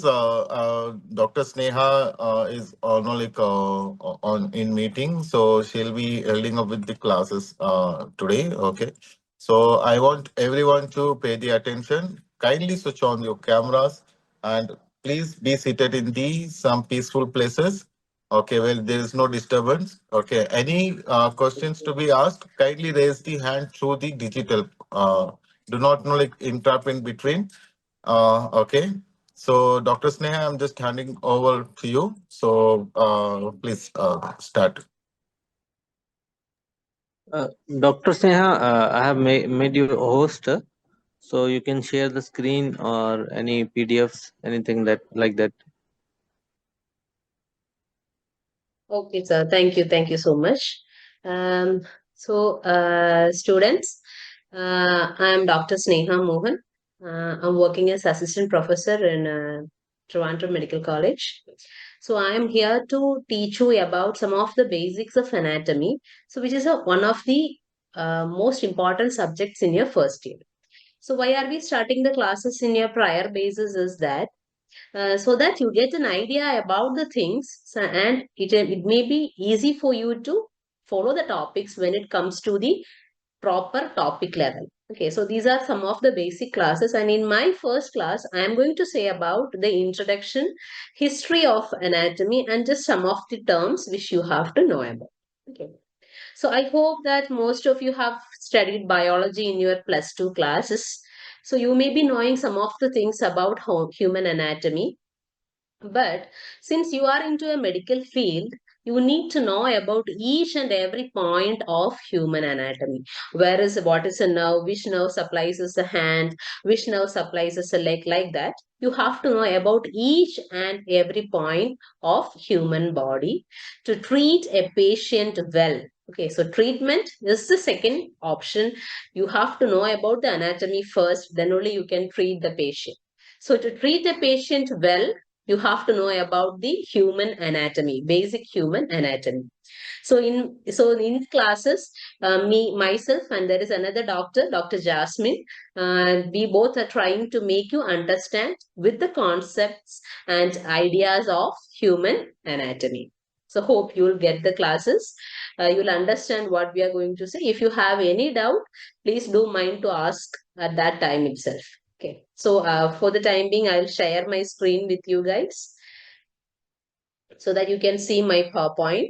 Dr. Sneha is on in meeting, so she'll be holding up with the classes today. Okay, so I want everyone to pay the attention. Kindly switch on your cameras and please be seated in the some peaceful places. Okay, well there is no disturbance. Okay, any questions to be asked? Kindly raise the hand through the digital. Do not interrupt in between. Okay. So, Dr. Sneha, I'm just handing over to you. So, please start. Dr. Sneha, I have made you a host, so you can share the screen or any PDFs, anything that like that. Okay, sir. Thank you. Thank you so much. Students, I'm Dr. Sneha Mohan. I'm working as assistant professor in Trivandrum Medical College. So I am here to teach you about some of the basics of anatomy. So which is one of the most important subjects in your first year. So why are we starting the classes in your prior basis is that so that you get an idea about the things and it may be easy for you to follow the topics when it comes to the proper topic level. Okay, so these are some of the basic classes, and in my first class I am going to say about the introduction, history of anatomy, and just some of the terms which you have to know about. Okay, so I hope that most of you have studied biology in your plus 2 classes, so you may be knowing some of the things about human anatomy. But since you are into a medical field, you need to know about each and every point of human anatomy. Where is what is a nerve, which nerve supplies us the hand, which nerve supplies us the leg, like that. You have to know about each and every point of human body to treat a patient well. Okay, so treatment is the second option. You have to know about the anatomy first, then only you can treat the patient. So to treat a patient well, you have to know about the human anatomy, basic human anatomy. So in classes, me myself and there is another doctor, Dr. Jasmein, we both are trying to make you understand with the concepts and ideas of human anatomy. So hope you will get the classes. You'll understand what we are going to say. If you have any doubt, please do mind to ask at that time itself. Okay, so for the time being, I'll share my screen with you guys so that you can see my PowerPoint.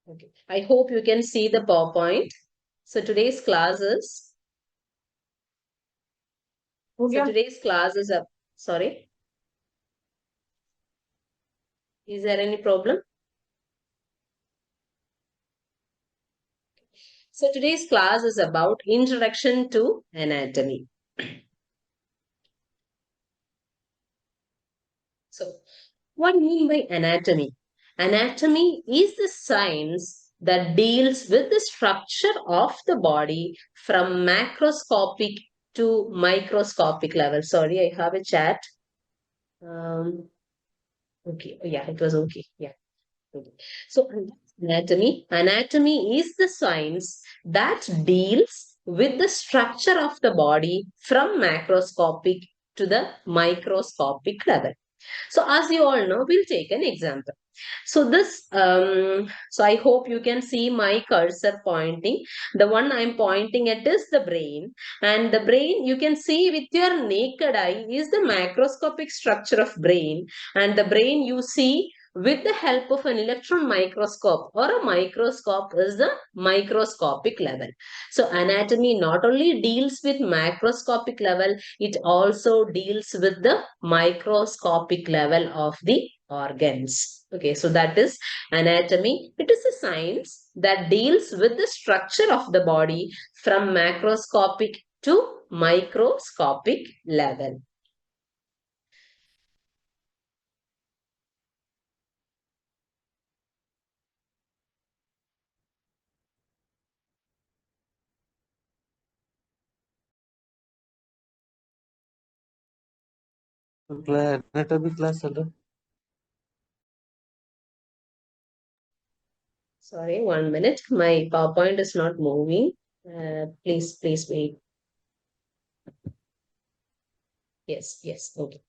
Okay, I hope you can see the PowerPoint. So today's class is. So today's class is a. Sorry. Is there any problem? So today's class is about introduction to anatomy. So what do you mean by anatomy? Anatomy is the science that deals with the structure of the body from macroscopic to microscopic level. Sorry, I have a chat. Okay, yeah, it was okay. Yeah. Okay. So anatomy is the science that deals with the structure of the body from macroscopic to the microscopic level. So as you all know, we'll take an example. So I hope you can see my cursor pointing. The one I'm pointing at is the brain, and the brain you can see with your naked eye is the macroscopic structure of brain, and the brain you see with the help of an electron microscope or a microscope is the microscopic level. So anatomy not only deals with macroscopic level, it also deals with the microscopic level of the organs. Okay, so that is anatomy. It is a science that deals with the structure of the body from macroscopic to microscopic level. Anatomy class, hello. Sorry, 1 minute. My PowerPoint is not moving. Please wait. Yes, yes. Okay.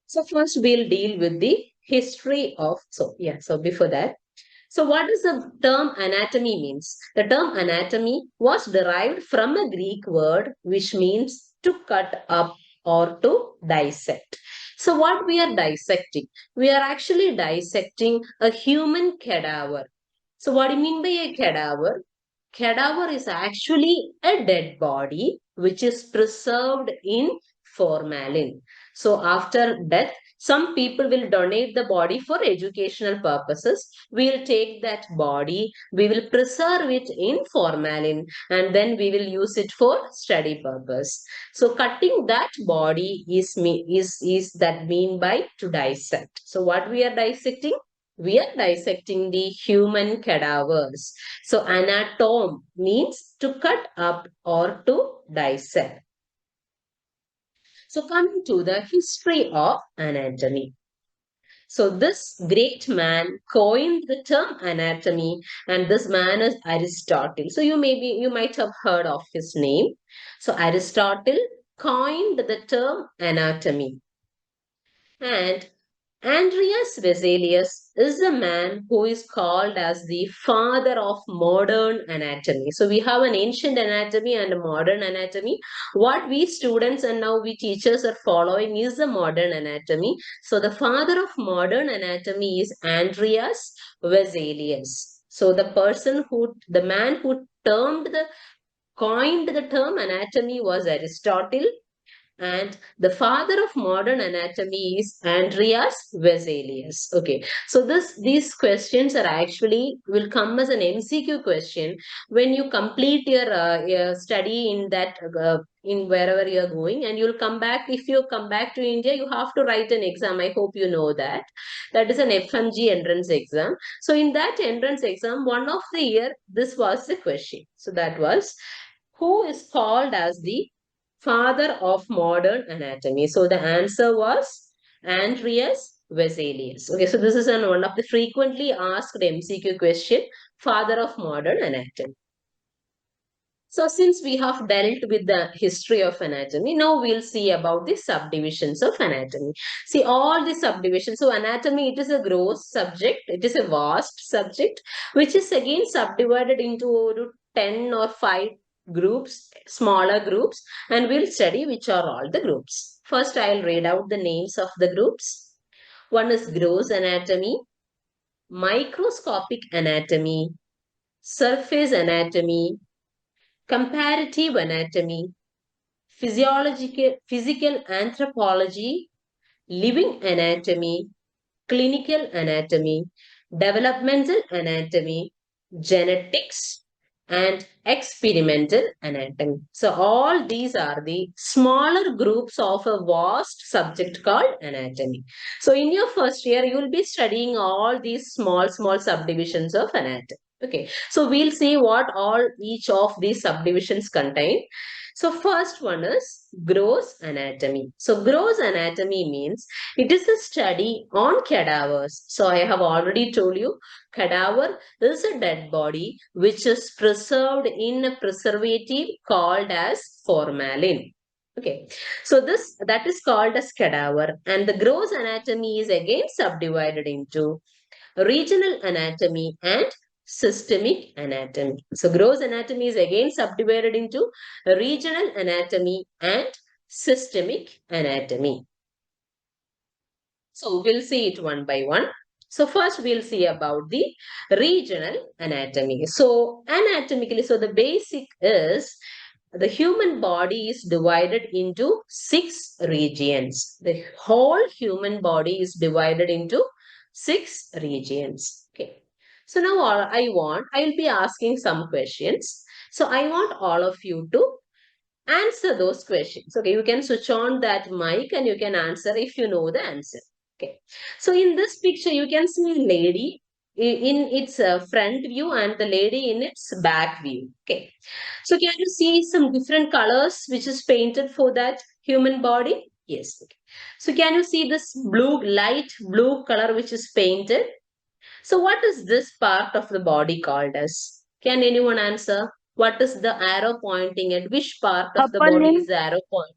So first we'll deal with the history of, so before that, so what does the term anatomy means? The term anatomy was derived from a Greek word which means to cut up or to dissect. So what we are dissecting? We are actually dissecting a human cadaver. So what do you mean by a cadaver? Cadaver is actually a dead body which is preserved in formalin. So after death, some people will donate the body for educational purposes. We will take that body, we will preserve it in formalin, and then we will use it for study purpose. So cutting that body is that mean by to dissect. So what we are dissecting? We are dissecting the human cadavers. So anatome means to cut up or to dissect. So coming to the history of anatomy. So this great man coined the term anatomy, and this man is Aristotle. So you might have heard of his name. So Aristotle coined the term anatomy. And Andreas Vesalius is a man who is called as the father of modern anatomy. So we have an ancient anatomy and a modern anatomy. What we students and now we teachers are following is the modern anatomy. So the father of modern anatomy is Andreas Vesalius. So the man who coined the term anatomy was Aristotle, and the father of modern anatomy is Andreas Vesalius. Okay, so these questions are actually will come as an MCQ question when you complete your study in that in wherever you are going, and you'll come back. If you come back to India, you have to write an exam. I hope you know that. That is an FMG entrance exam. So in that entrance exam, one of the year, this was the question. So that was, who is called as the father of modern anatomy? So the answer was Andreas Vesalius. Okay, so this is one of the frequently asked MCQ question, father of modern anatomy. So since we have dealt with the history of anatomy, now we'll see about the subdivisions of anatomy. See all the subdivisions. So anatomy, it is a gross subject. It is a vast subject, which is again subdivided into 10 or 5 groups, smaller groups, and we'll study which are all the groups. First, I'll read out the names of the groups. One is gross anatomy, microscopic anatomy, surface anatomy, comparative anatomy, physical anthropology, living anatomy, clinical anatomy, developmental anatomy, genetics, and experimental anatomy. So all these are the smaller groups of a vast subject called anatomy. So in your first year, you will be studying all these small subdivisions of anatomy. Okay, so we'll see what all each of these subdivisions contain. So first one is gross anatomy. So gross anatomy means it is a study on cadavers. So I have already told you, cadaver is a dead body which is preserved in a preservative called as formalin. Okay, so that is called as cadaver, and the gross anatomy is again subdivided into regional anatomy and systemic anatomy. So gross anatomy is again subdivided into regional anatomy and systemic anatomy. So we'll see it one by one. So first we'll see about the regional anatomy. So anatomically, so the basic is the human body is divided into 6 regions. The whole human body is divided into 6 regions. Okay. So now I will be asking some questions. So I want all of you to answer those questions. Okay, you can switch on that mic and you can answer if you know the answer. Okay, so in this picture, you can see a lady in its front view and the lady in its back view. Okay, so can you see some different colors which is painted for that human body? Yes. Okay. So can you see this light blue color which is painted? So what is this part of the body called as? Can anyone answer? What is the arrow pointing at? Which part of the Upper body limb. is the arrow point?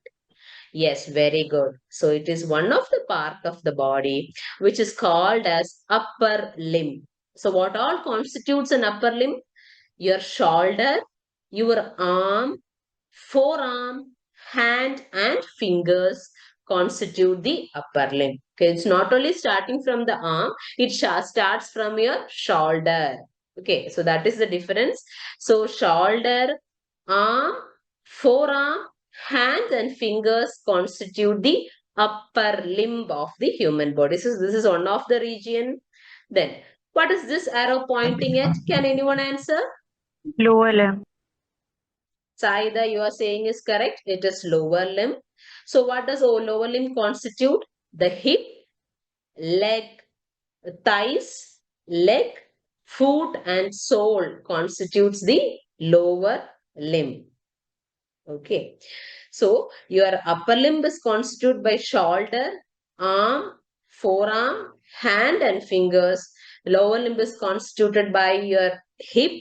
Yes, very good. So it is one of the part of the body which is called as upper limb. So what all constitutes an upper limb? Your shoulder, your arm, forearm, hand, and fingers constitute the upper limb. Okay, it's not only starting from the arm, it starts from your shoulder. Okay, so that is the difference. So, shoulder, arm, forearm, hands, and fingers constitute the upper limb of the human body. So, this is one of the region. Then, what is this arrow pointing at? Can anyone answer? Lower limb. Saida, you are saying is correct. It is lower limb. So what does lower limb constitute? The hip, leg, thighs, leg, foot and sole constitutes the lower limb. Okay. So your upper limb is constituted by shoulder, arm, forearm, hand and fingers. Lower limb is constituted by your hip,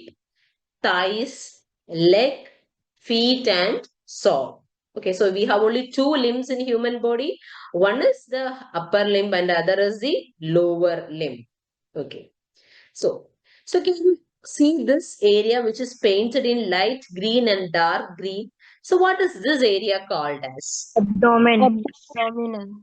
thighs, leg, feet, and sole. Okay, so we have only two limbs in human body. One is the upper limb and the other is the lower limb. Okay, so can you see this area which is painted in light green and dark green? So what is this area called as? Abdomen. Abdominal.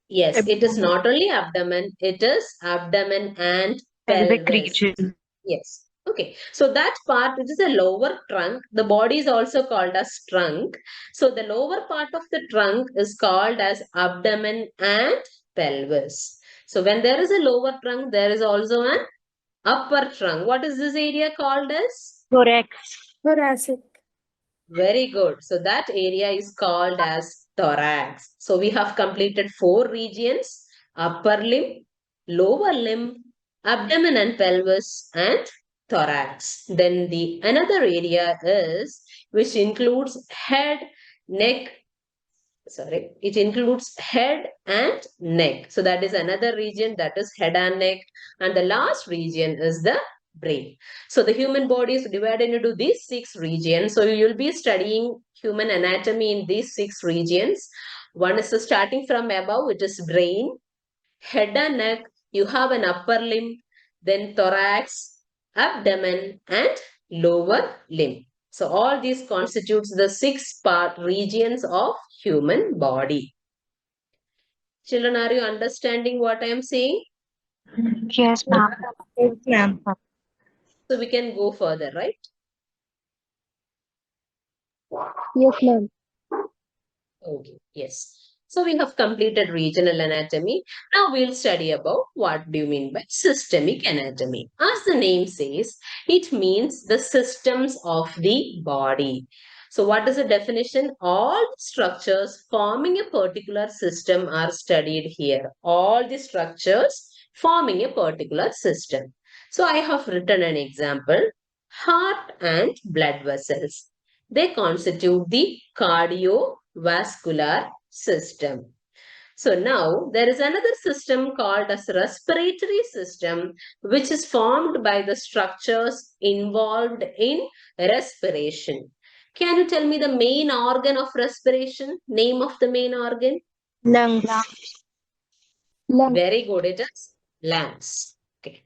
Yes, it is Abdomen. not only abdomen, it is abdomen and Pelvic pelvis. region. Yes. Okay. So that part, which is a lower trunk, the body is also called as trunk. So the lower part of the trunk is called as abdomen and pelvis. So when there is a lower trunk, there is also an upper trunk. What is this area called as? Thorax. Thoracic. Very good. So that area is called as thorax. So we have completed four regions: upper limb, lower limb, abdomen and pelvis, and thorax. Then the another area is which includes head, neck, sorry, it includes head and neck. So that is another region, that is head and neck. And the last region is the brain. So the human body is divided into these six regions. So you'll be studying human anatomy in these six regions. One is starting from above, it is brain, head and neck, you have an upper limb, then thorax, abdomen, and lower limb. So all these constitutes the six part regions of human body. Children, are you understanding what I am saying? Yes, ma'am. Yes, ma'am. So we can go further, right? Yes, ma'am. Okay, yes. So we have completed regional anatomy. Now we'll study about what do you mean by systemic anatomy. As the name says, it means the systems of the body. So what is the definition? All the structures forming a particular system are studied here. All the structures forming a particular system. So I have written an example. Heart and blood vessels. They constitute the cardiovascular system. So now there is another system called as respiratory system, which is formed by the structures involved in respiration. Can you tell me the main organ of respiration? Name of the main organ? Lungs. Lungs. Very good, it is lungs. Okay.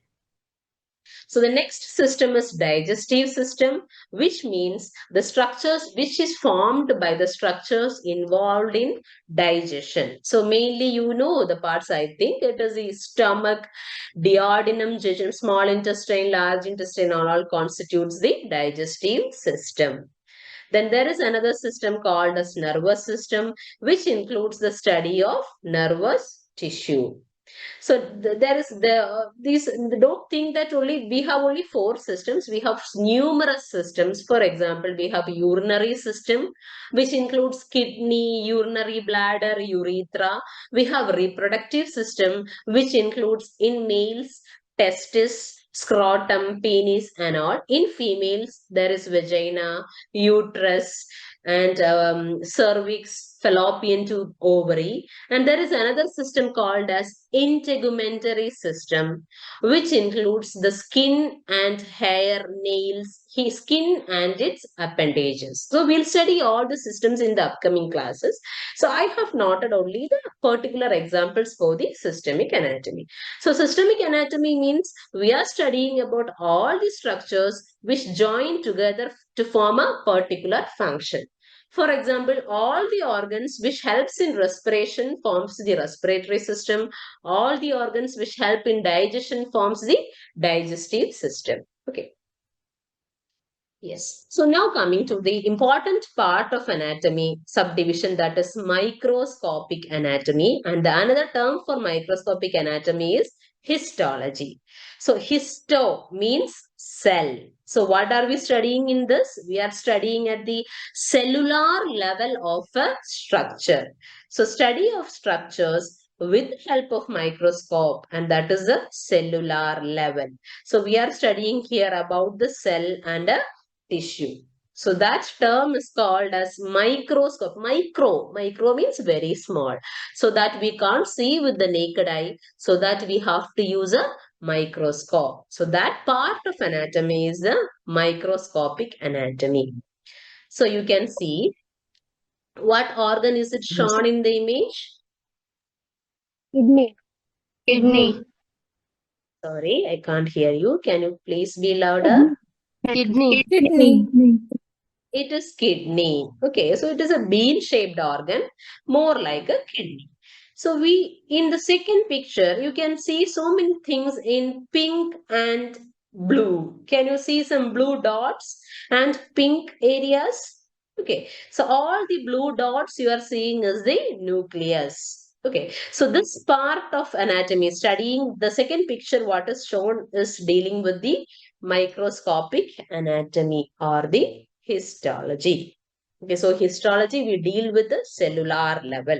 So the next system is digestive system, which means the structures which is formed by the structures involved in digestion. So mainly you know the parts, I think it is the stomach, duodenum, jejunum, small intestine, large intestine all constitutes the digestive system. Then there is another system called as nervous system, which includes the study of nervous tissue. So there is these, don't think that only we have only four systems. We have numerous systems. For example, we have urinary system, which includes kidney, urinary bladder, urethra. We have reproductive system, which includes in males testis, scrotum, penis, and all. In females, there is vagina, uterus, and cervix, fallopian tube ovary, and there is another system called as integumentary system, which includes the skin and hair, nails, skin and its appendages. So we'll study all the systems in the upcoming classes. So I have noted only the particular examples for the systemic anatomy. So systemic anatomy means we are studying about all the structures which join together to form a particular function. For example, all the organs which helps in respiration forms the respiratory system. All the organs which help in digestion forms the digestive system. Okay. Yes. So now coming to the important part of anatomy subdivision, that is microscopic anatomy. And the another term for microscopic anatomy is histology. So histo means cell. So what are we studying in this? We are studying at the cellular level of a structure. So study of structures with help of microscope, and that is the cellular level. So we are studying here about the cell and a tissue. So that term is called as microscope. Micro means very small. So that we can't see with the naked eye. So that we have to use a microscope. So that part of anatomy is the microscopic anatomy. So you can see what organ is it shown in the image? Kidney. Kidney. Sorry, I can't hear you. Can you please be louder? Kidney. It is kidney. Okay, so it is a bean-shaped organ, more like a kidney. So in the second picture, you can see so many things in pink and blue. Can you see some blue dots and pink areas? Okay, so all the blue dots you are seeing is the nucleus. Okay, so this part of anatomy, studying the second picture, what is shown is dealing with the microscopic anatomy or the histology. Okay, so histology, we deal with the cellular level.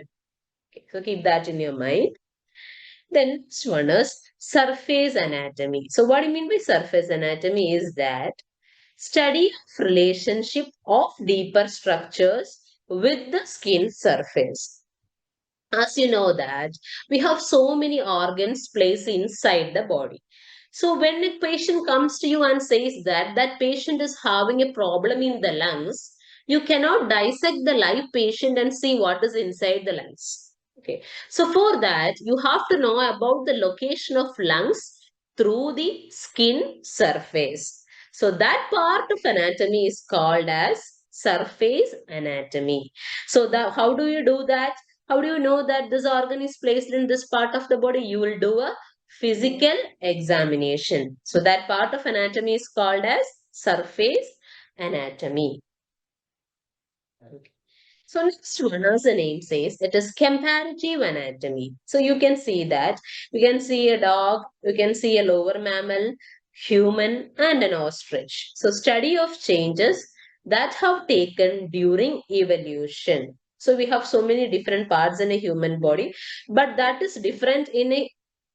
Okay, so keep that in your mind. Then next one is surface anatomy. So what do you mean by surface anatomy is that study of relationship of deeper structures with the skin surface. As you know that we have so many organs placed inside the body. So when a patient comes to you and says that that patient is having a problem in the lungs, you cannot dissect the live patient and see what is inside the lungs. Okay. So for that, you have to know about the location of lungs through the skin surface. So that part of anatomy is called as surface anatomy. So how do you do that? How do you know that this organ is placed in this part of the body? You will do a physical examination. So that part of anatomy is called as surface anatomy. Okay. So next one, as the name says, it is comparative anatomy. So you can see that. You can see a dog, you can see a lower mammal, human, and an ostrich. So study of changes that have taken during evolution. So we have so many different parts in a human body, but that is different in a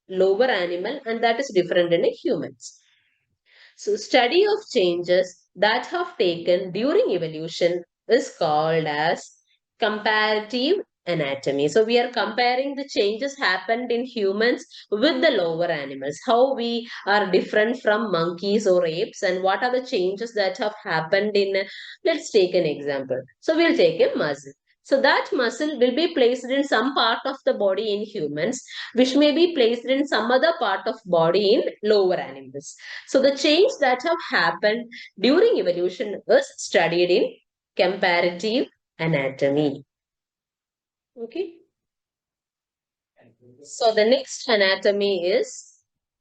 lower animal and that is different in a humans. So study of changes that have taken during evolution is called as comparative anatomy. So we are comparing the changes happened in humans with the lower animals, how we are different from monkeys or apes, and what are the changes that have happened in, let's take an example. So we'll take a muscle. So that muscle will be placed in some part of the body in humans, which may be placed in some other part of body in lower animals. So the change that have happened during evolution is studied in comparative anatomy. Okay. So the next anatomy is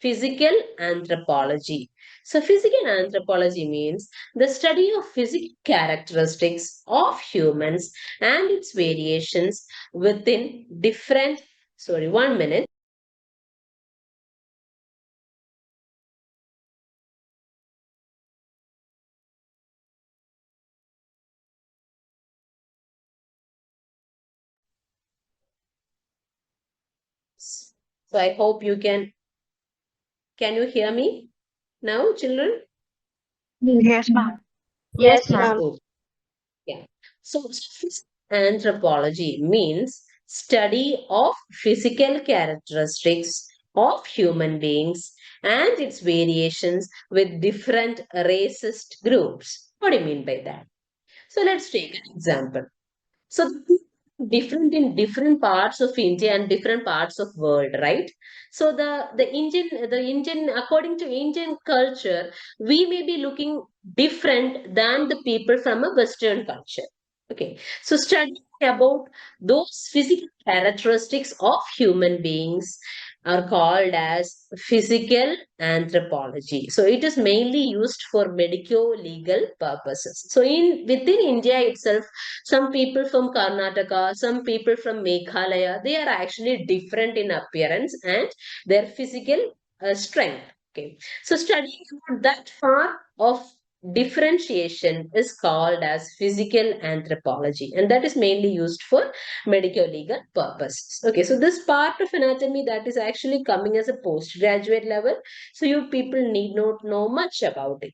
physical anthropology. So physical anthropology means the study of physical characteristics of humans and its variations within different, sorry, 1 minute. So I hope can you hear me now, children? Yes, ma'am. Yes, ma'am. Oh, yeah. So anthropology means study of physical characteristics of human beings and its variations with different racist groups. What do you mean by that? So let's take an example. So different in different parts of India and different parts of world, right? So the Indian according to Indian culture, we may be looking different than the people from a Western culture. Okay, so studying about those physical characteristics of human beings are called as physical anthropology. So it is mainly used for medico-legal purposes. So in within India itself, some people from Karnataka, some people from Meghalaya, they are actually different in appearance and their physical strength. Okay, so studying about that far of differentiation is called as physical anthropology, and that is mainly used for medical legal purposes. Okay, so this part of anatomy that is actually coming as a postgraduate level, so you people need not know much about it.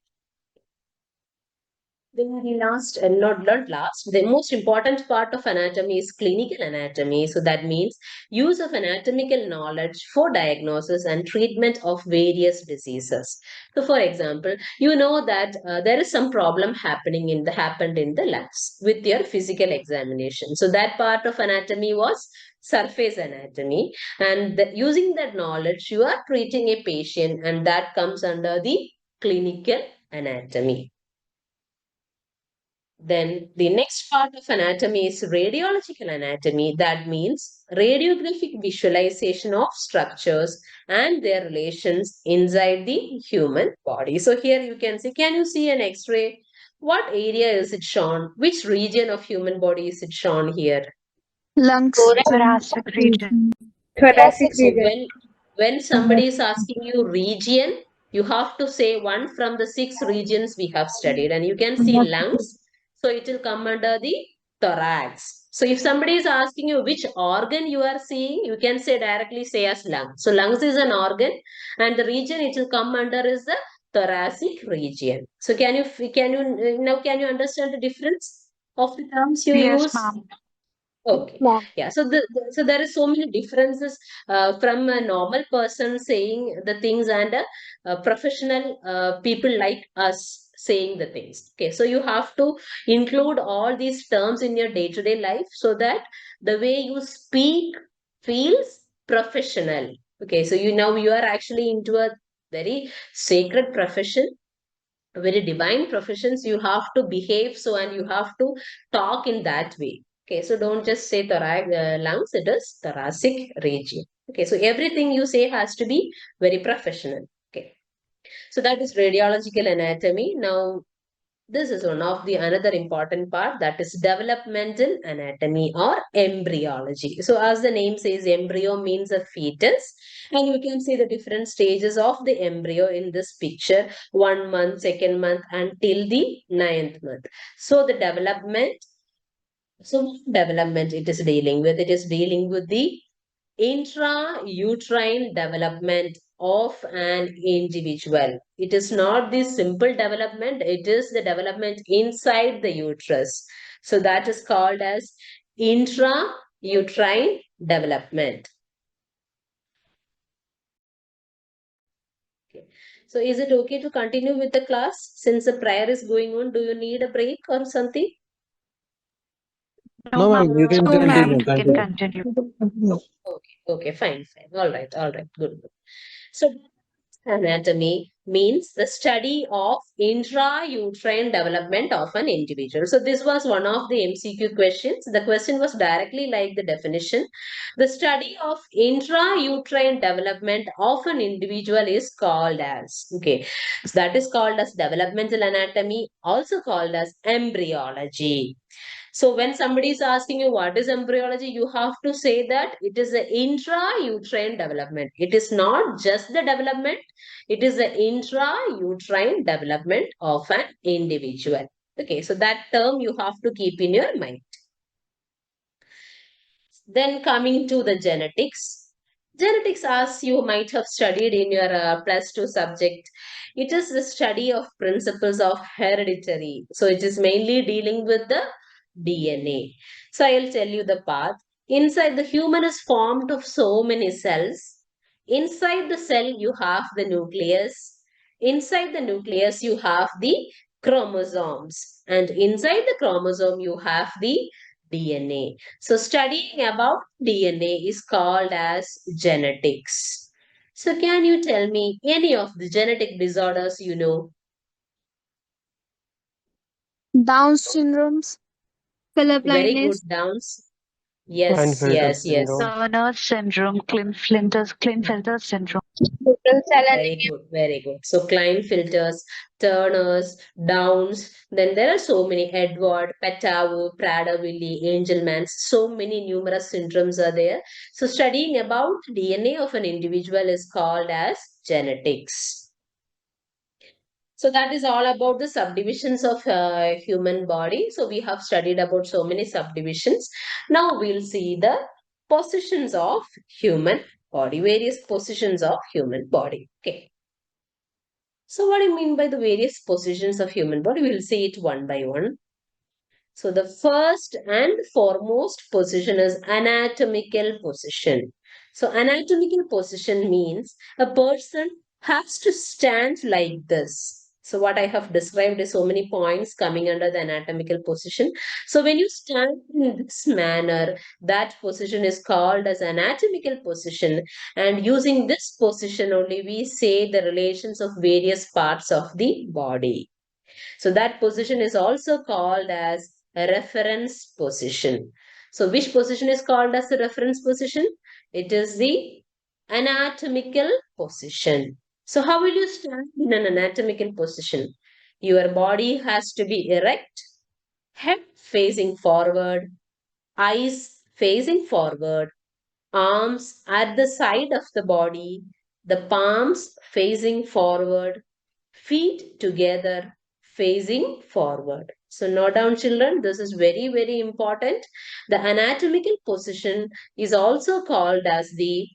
Then the last, and not last, the most important part of anatomy is clinical anatomy. So that means use of anatomical knowledge for diagnosis and treatment of various diseases. So, for example, you know that there is some problem happened in the lungs with your physical examination. So that part of anatomy was surface anatomy, and using that knowledge, you are treating a patient, and that comes under the clinical anatomy. Then the next part of anatomy is radiological anatomy. That means radiographic visualization of structures and their relations inside the human body. So here you can see, can you see an X-ray? What area is it shown? Which region of human body is it shown here? Lungs, thoracic region. Yes. Thoracic So region. when somebody is asking you region, you have to say one from the 6 regions we have studied, and you can see lungs. So it will come under the thorax. So if somebody is asking you which organ you are seeing, you can say directly say as lung. So lungs is an organ, and the region it will come under is the thoracic region. So can you understand the difference of the terms you Yes, use? ma'am. Okay. Ma'am. Yeah. So so there is so many differences from a normal person saying the things and a professional people like us saying the things. Okay. So you have to include all these terms in your day-to-day life so that the way you speak feels professional. Okay. So you are actually into a very sacred profession, very divine professions. You have to behave so, and you have to talk in that way. Okay, so don't just say lungs, it is thoracic region. Okay, so everything you say has to be very professional. Okay, so that is radiological anatomy. Now this is one of the another important part, that is developmental anatomy or embryology. So as the name says, embryo means a fetus, and you can see the different stages of the embryo in this picture: 1 month, second month, until the ninth month. So the development it is dealing with, it is dealing with the intrauterine development of an individual. It is not the simple development, it is the development inside the uterus. So that is called as intrauterine development. Okay. So is it okay to continue with the class? Since the prayer is going on, do you need a break or something? No, No, ma'am, ma'am. you can No, ma'am. continue. We can Continue. continue. Okay, fine. All right, good. So anatomy means the study of intrauterine development of an individual. So this was one of the MCQ questions. The question was directly like the definition. The study of intrauterine development of an individual is called as, okay, so that is called as developmental anatomy, also called as embryology. So when somebody is asking you what is embryology, you have to say that it is the intrauterine development. It is not just the development, it is the intrauterine development of an individual. Okay, so that term you have to keep in your mind. Then coming to the genetics. Genetics, as you might have studied in your +2 subject, it is the study of principles of hereditary. So it is mainly dealing with the DNA. So I'll tell you the path. Inside the human is formed of so many cells. Inside the cell, you have the nucleus. Inside the nucleus, you have the chromosomes. And inside the chromosome, you have the DNA. So studying about DNA is called as genetics. So can you tell me any of the genetic disorders you know? Down syndromes, color Very good, blindness, Downs. Yes, Klinefelter yes, yes. syndrome. Turner syndrome, Klinefelter syndrome. Total cell Very good, very good. So Klinefelters, Turners, Downs, then there are so many Edward, Patawu, Prader-Willi, Angelman's, so many numerous syndromes are there. So studying about DNA of an individual is called as genetics. So that is all about the subdivisions of human body. So we have studied about so many subdivisions. Now we'll see the positions of human body, various positions of human body. Okay. So what do you mean by the various positions of human body? We'll see it one by one. So the first and foremost position is anatomical position. So anatomical position means a person has to stand like this. So what I have described is so many points coming under the anatomical position. So when you stand in this manner, that position is called as anatomical position. And using this position only, we say the relations of various parts of the body. So that position is also called as a reference position. So which position is called as a reference position? It is the anatomical position. So how will you stand in an anatomical position? Your body has to be erect, head facing forward, eyes facing forward, arms at the side of the body, the palms facing forward, feet together facing forward. So note down children, this is very, very important. The anatomical position is also called as the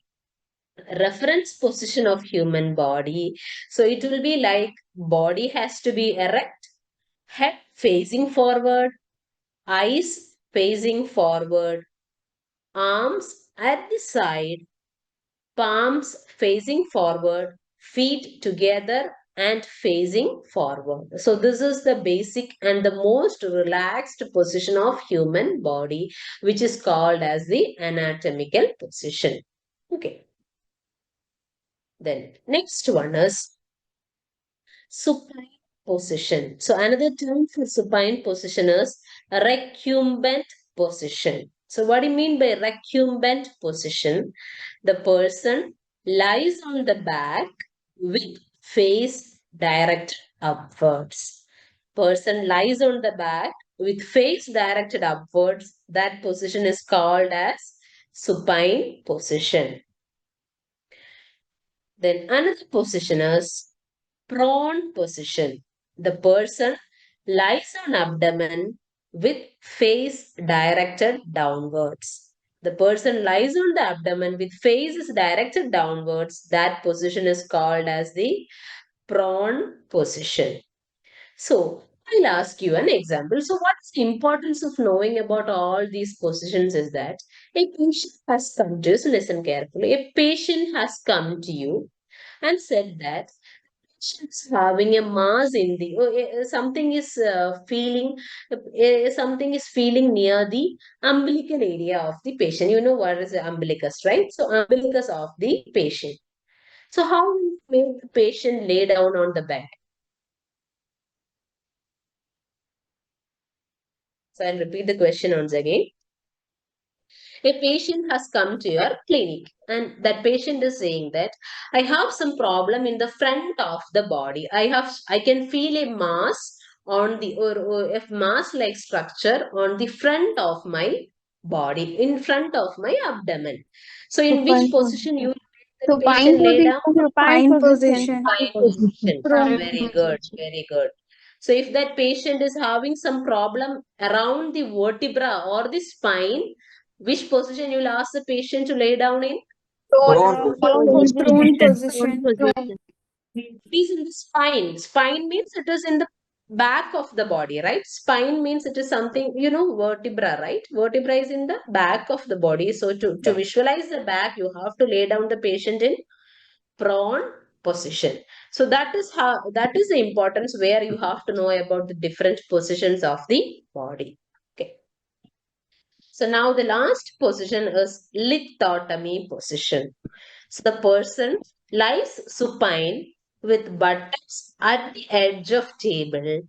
reference position of human body. So it will be like body has to be erect, head facing forward, eyes facing forward, arms at the side, palms facing forward, feet together and facing forward. So this is the basic and the most relaxed position of human body, which is called as the anatomical position. Okay. Then next one is supine position. So another term for supine position is recumbent position. So what do you mean by recumbent position? The person lies on the back with face direct upwards. Person lies on the back with face directed upwards. That position is called as supine position. Then another position is prone position. The person lies on abdomen with face directed downwards. The person lies on the abdomen with face is directed downwards. That position is called as the prone position. So I'll ask you an example. So what's the importance of knowing about all these positions is that a patient has come to you. So listen carefully. A patient has come to you and said that it's having a mass in the something is something is feeling near the umbilical area of the patient. You know what is the umbilicus, right? So umbilicus of the patient. So how will you make the patient lay down on the bed? So I'll repeat the question once again. A patient has come to your clinic and that patient is saying that I have some problem in the front of the body. I can feel a mass on the or a mass like structure on the front of my body, in front of my abdomen. So in which Supine position you position. let the Supine patient lay down? position. Supine position. Fine position. Prone Very good, position. very good. So if that patient is having some problem around the vertebra or the spine, which position you will ask the patient to lay down in? Prone position. It is in the spine. Spine means it is in the back of the body, right? Spine means it is something, vertebra, right? Vertebra is in the back of the body. So to visualize the back, you have to lay down the patient in prone position. So that is the importance where you have to know about the different positions of the body. Okay. So now the last position is lithotomy position. So the person lies supine with buttocks at the edge of table.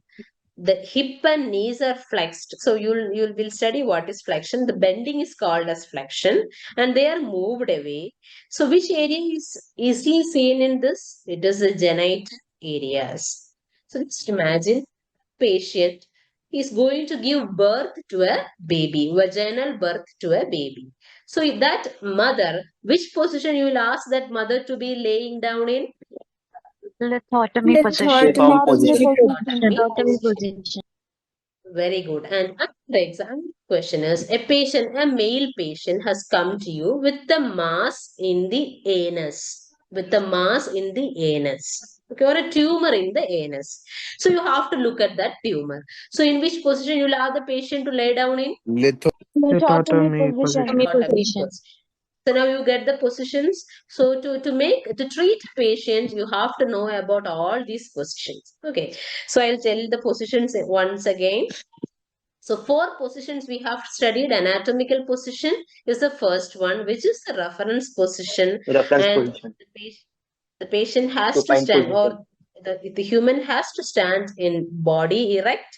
The hip and knees are flexed. So you'll will study what is flexion. The bending is called as flexion, and they are moved away. So which area is easily seen in this? It is the genital areas. So just imagine patient is going to give birth to a baby, vaginal birth to a baby. So if that mother, which position you will ask that mother to be laying down in? Lithotomy position. Lithotomy position. Very good. And the exam question is a male patient has come to you with the mass in the anus. With the mass in the anus. Okay, or a tumor in the anus. So you have to look at that tumor. So in which position you will allow the patient to lay down in? Lithotomy position. Lithotomy position. So now you get the positions. So to treat patient, you have to know about all these positions. Okay. So I'll tell the positions once again. So 4 positions we have studied. Anatomical position is the first one, which is the reference position. And the patient has to stand, or the human has to stand in body erect,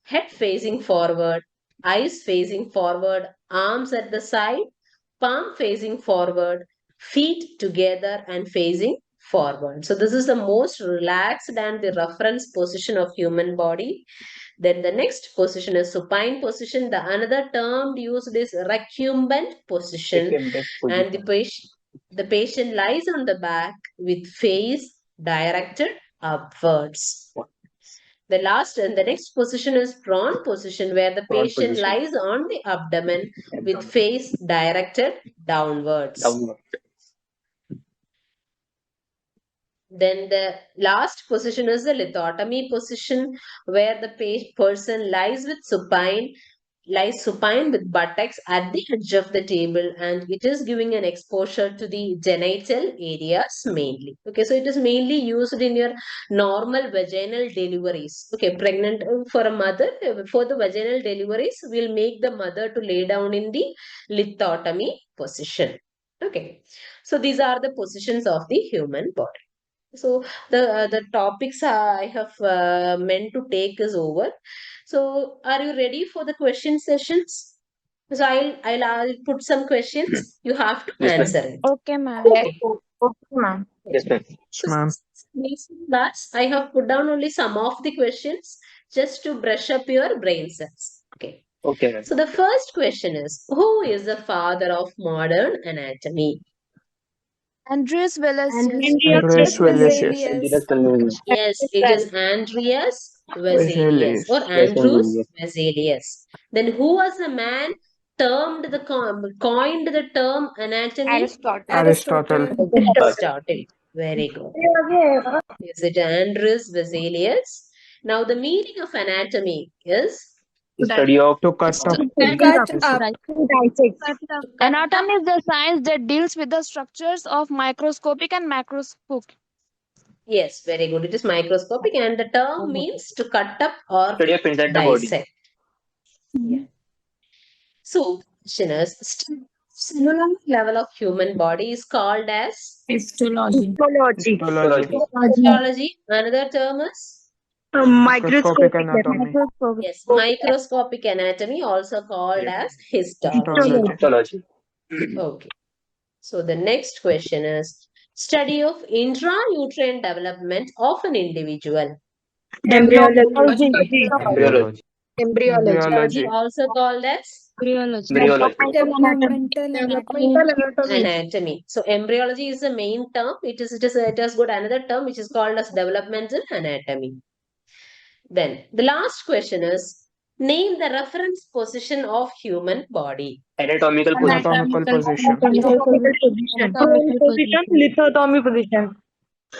head facing forward, eyes facing forward, arms at the side, palm facing forward, feet together and facing forward. So this is the most relaxed and the reference position of human body. Then the next position is supine position. The another term used is recumbent position. And the patient lies on the back with face directed upwards. The last and the next position is prone position, where the patient lies on the abdomen with face directed downwards. Then the last position is the lithotomy position, where the person lies supine with buttocks at the edge of the table, and it is giving an exposure to the genital areas mainly. Okay, so it is mainly used in your normal vaginal deliveries. Okay, pregnant for a mother, for the vaginal deliveries, we'll make the mother to lay down in the lithotomy position. Okay, so these are the positions of the human body. So the topics I have meant to take is over. So are you ready for the question sessions? So I'll put some questions. You have to answer it. Okay, ma'am. Okay. Okay, ma'am. So Ma'am. basic class, I have put down only some of the questions just to brush up your brain cells. Okay. So the first question is, who is the father of modern anatomy? Andreas Velasquez. Andreas Valesius. Yes, it is Andreas Vesalius or Vesalius. Andrews Vesalius. Then who was the man coined the term anatomy? Aristotle. Aristotle. Very good. Is it Andrews Vesalius? Now the meaning of anatomy is To cut up. Right. Anatomy is the science that deals with the structures of microscopic and macroscopic. yes, very good. It is microscopic, and the term means to cut up or dissect. Yeah. So, question is, cellular level of human body is called as Histology. histology. Another term is Microscopic anatomy. Microscopic. yes, microscopic anatomy, also called as histology. Histology. Okay. So the next question is, study of intranutrient development of an individual. Embryology. Embryology. Embryology, Embryology. also called as Developmental anatomy. So embryology is the main term. It has got another term which is called as developmental anatomy. Then the last question is, name the reference position of human body. Anatomical position. Anatomical position. Lithotomy position.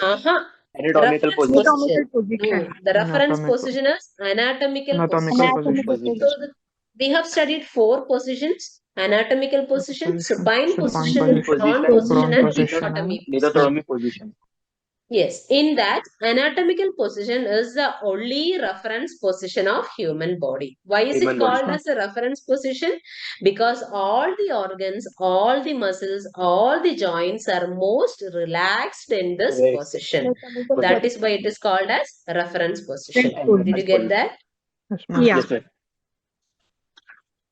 Uh-huh. Anatomical Reference position. position. Anatomical position. No, the reference Anatomical. position is anatomical Anatomical position. position. So we have studied four positions: anatomical position, Position. supine Supine position, prone position. position, Prone and position and lithotomy position. Lithotomy position. Yes, in that anatomical position is the only reference position of human body. Why is it Human body. called as a reference position? Because all the organs, all the muscles, all the joints are most relaxed in this Right. position. Anatomical That Position. is why it is called as reference position. position. Did you get that? Yes, ma'am. Yeah. Yes, ma'am.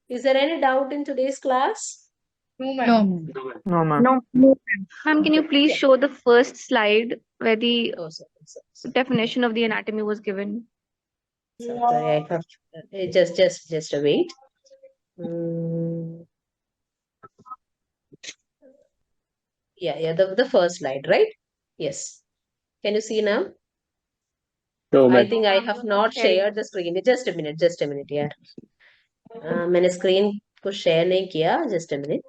Is there any doubt in today's class? No. No, ma'am. No. No. Ma'am, can you please show the first slide where the Oh, sorry. definition of the anatomy was given? Sorry, I have just a wait. Yeah, the first slide, right? Yes. Can you see now? No, I ma'am. think I have not shared the screen. Just a minute, yeah. मैंने screen को share नहीं किया. Just a minute.